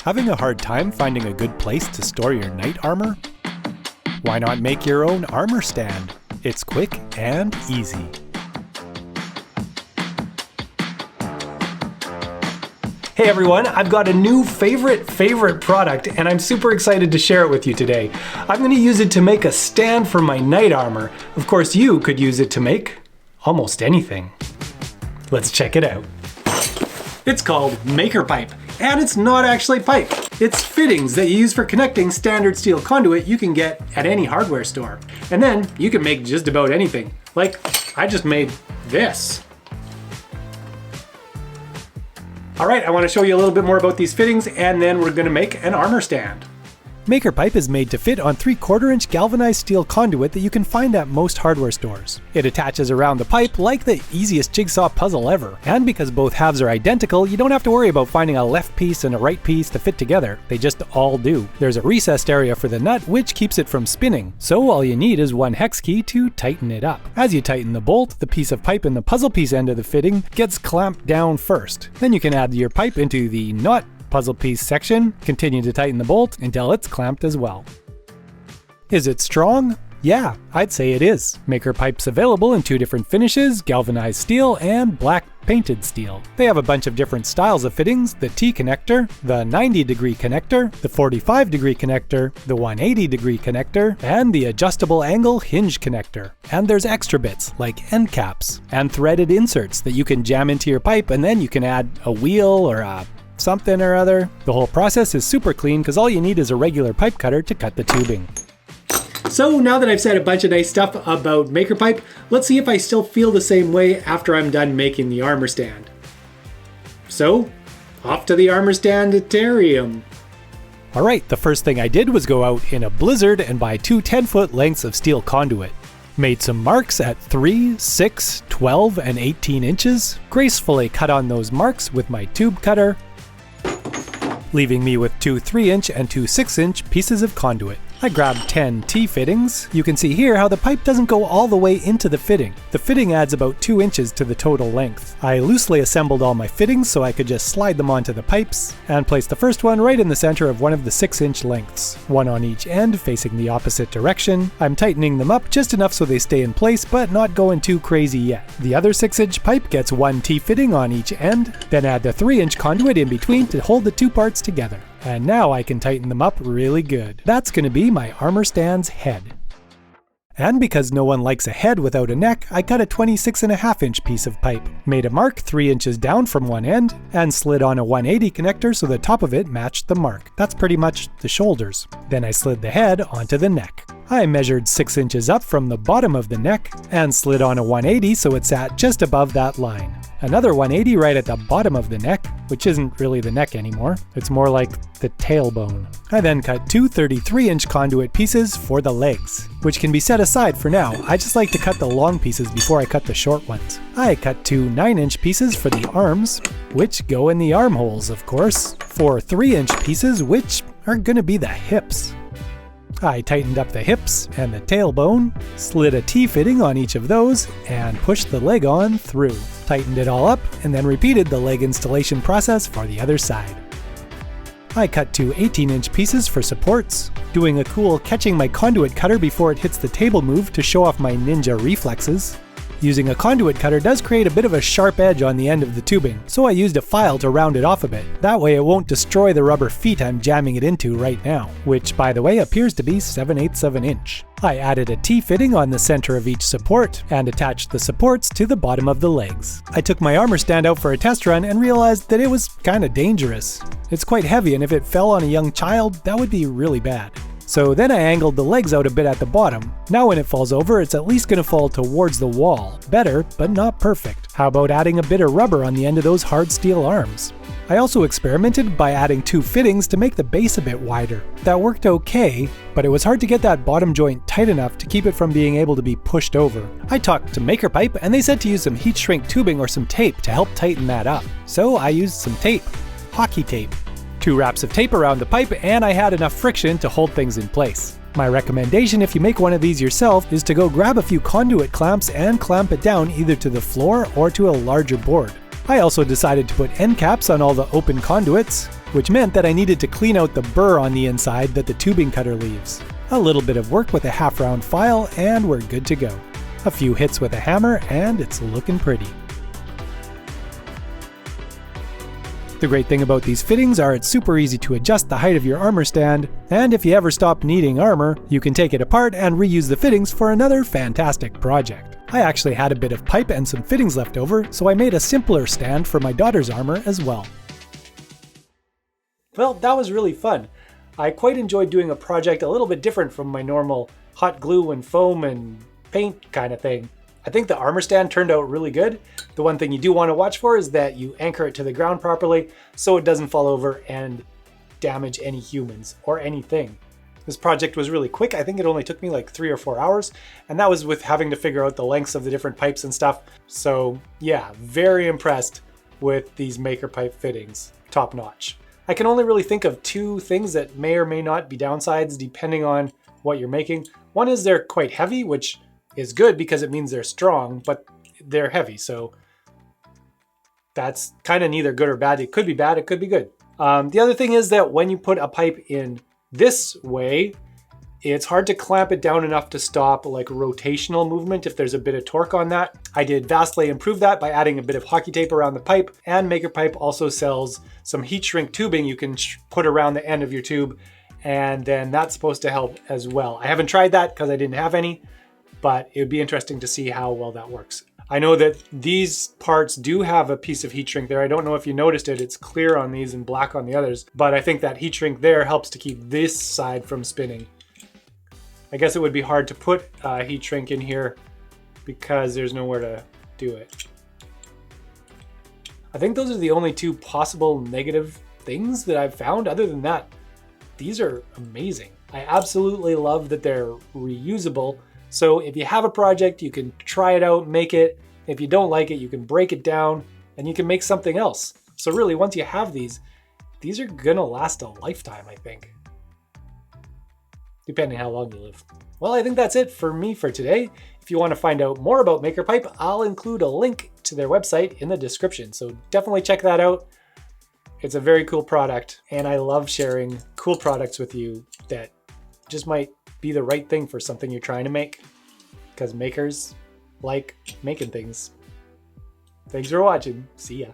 Having a hard time finding a good place to store your knight armor? Why not make your own armor stand? It's quick and easy. Hey everyone, I've got a new favorite product and I'm super excited to share it with you today. I'm going to use it to make a stand for my knight armor. Of course, you could use it to make almost anything. Let's check it out. It's called MakerPipe, and it's not actually pipe. It's fittings that you use for connecting standard steel conduit you can get at any hardware store. And then you can make just about anything. Like, I just made this. All right, I want to show you a little bit more about these fittings, and then we're going to make an armor stand. MakerPipe is made to fit on 3/4-inch galvanized steel conduit that you can find at most hardware stores. It attaches around the pipe like the easiest jigsaw puzzle ever. And because both halves are identical, you don't have to worry about finding a left piece and a right piece to fit together. They just all do. There's a recessed area for the nut which keeps it from spinning, so all you need is one hex key to tighten it up. As you tighten the bolt, the piece of pipe in the puzzle piece end of the fitting gets clamped down first. Then you can add your pipe into the not puzzle piece section, continue to tighten the bolt until it's clamped as well. Is it strong? Yeah, I'd say it is. MakerPipe's available in 2 different finishes, galvanized steel and black painted steel. They have a bunch of different styles of fittings: the T-connector, the 90-degree connector, the 45-degree connector, the 180-degree connector, and the adjustable angle hinge connector. And there's extra bits like end caps and threaded inserts that you can jam into your pipe, and then you can add a wheel or a something or other. The whole process is super clean because all you need is a regular pipe cutter to cut the tubing. So now that I've said a bunch of nice stuff about MakerPipe, let's see if I still feel the same way after I'm done making the armor stand. So, off to the armor stand-atarium. Alright, the first thing I did was go out in a blizzard and buy 2 10-foot lengths of steel conduit. Made some marks at 3, 6, 12, and 18 inches, gracefully cut on those marks with my tube cutter, leaving me with 2 3-inch and 2 6-inch pieces of conduit. I grabbed 10 T-fittings. You can see here how the pipe doesn't go all the way into the fitting. The fitting adds about 2 inches to the total length. I loosely assembled all my fittings so I could just slide them onto the pipes, and place the first one right in the center of one of the 6-inch lengths. One on each end facing the opposite direction. I'm tightening them up just enough so they stay in place but not going too crazy yet. The other 6-inch pipe gets 1 T-fitting on each end, then add the 3-inch conduit in between to hold the 2 parts together. And now I can tighten them up really good. That's going to be my armor stand's head. And because no one likes a head without a neck, I cut a 26.5-inch piece of pipe, made a mark 3 inches down from one end, and slid on a 180 connector so the top of it matched the mark. That's pretty much the shoulders. Then I slid the head onto the neck. I measured 6 inches up from the bottom of the neck, and slid on a 180 so it sat just above that line. Another 180 right at the bottom of the neck, which isn't really the neck anymore. It's more like the tailbone. I then cut 2 33-inch conduit pieces for the legs, which can be set aside for now. I just like to cut the long pieces before I cut the short ones. I cut 2 9-inch pieces for the arms, which go in the armholes, of course. 4 3-inch pieces, which are gonna be the hips. I tightened up the hips and the tailbone, slid a T-fitting on each of those, and pushed the leg on through. Tightened it all up, and then repeated the leg installation process for the other side. I cut 2 18-inch pieces for supports, doing a cool catching my conduit cutter before it hits the table move to show off my ninja reflexes. Using a conduit cutter does create a bit of a sharp edge on the end of the tubing, so I used a file to round it off a bit. That way it won't destroy the rubber feet I'm jamming it into right now, which by the way appears to be 7/8 of an inch. I added a T-fitting on the center of each support, and attached the supports to the bottom of the legs. I took my armor stand out for a test run and realized that it was kinda dangerous. It's quite heavy, and if it fell on a young child, that would be really bad. So then I angled the legs out a bit at the bottom. Now when it falls over, it's at least gonna fall towards the wall. Better, but not perfect. How about adding a bit of rubber on the end of those hard steel arms? I also experimented by adding 2 fittings to make the base a bit wider. That worked okay, but it was hard to get that bottom joint tight enough to keep it from being able to be pushed over. I talked to MakerPipe and they said to use some heat shrink tubing or some tape to help tighten that up. So I used some tape. Hockey tape. 2 wraps of tape around the pipe, and I had enough friction to hold things in place. My recommendation if you make one of these yourself is to go grab a few conduit clamps and clamp it down either to the floor or to a larger board. I also decided to put end caps on all the open conduits, which meant that I needed to clean out the burr on the inside that the tubing cutter leaves. A little bit of work with a half-round file and we're good to go. A few hits with a hammer and it's looking pretty. The great thing about these fittings are it's super easy to adjust the height of your armor stand, and if you ever stop needing armor, you can take it apart and reuse the fittings for another fantastic project. I actually had a bit of pipe and some fittings left over, so I made a simpler stand for my daughter's armor as well. Well, that was really fun. I quite enjoyed doing a project a little bit different from my normal hot glue and foam and paint kind of thing. I think the armor stand turned out really good. The one thing you do want to watch for is that you anchor it to the ground properly so it doesn't fall over and damage any humans or anything. This project was really quick. I think it only took me like 3 or 4 hours, and that was with having to figure out the lengths of the different pipes and stuff. So yeah, very impressed with these MakerPipe fittings. Top notch. I can only really think of 2 things that may or may not be downsides depending on what you're making. One is they're quite heavy, which is good because it means they're strong, but they're heavy, so that's kind of neither good or bad. It could be bad, it could be good. The other thing is that when you put a pipe in this way, it's hard to clamp it down enough to stop like rotational movement if there's a bit of torque on that. I did vastly improve that by adding a bit of hockey tape around the pipe, and MakerPipe also sells some heat shrink tubing you can put around the end of your tube, and then that's supposed to help as well. I haven't tried that because I didn't have any, but it would be interesting to see how well that works. I know that these parts do have a piece of heat shrink there. I don't know if you noticed it. It's clear on these and black on the others, but I think that heat shrink there helps to keep this side from spinning. I guess it would be hard to put a heat shrink in here because there's nowhere to do it. I think those are the only 2 possible negative things that I've found. Other than that, these are amazing. I absolutely love that they're reusable. So if you have a project, you can try it out, make it. If you don't like it, you can break it down and you can make something else. So really, once you have these are gonna last a lifetime, I think. Depending how long you live. Well, I think that's it for me for today. If you want to find out more about MakerPipe, I'll include a link to their website in the description. So definitely check that out. It's a very cool product, and I love sharing cool products with you that just might be the right thing for something you're trying to make, because makers like making things. Thanks for watching. See ya.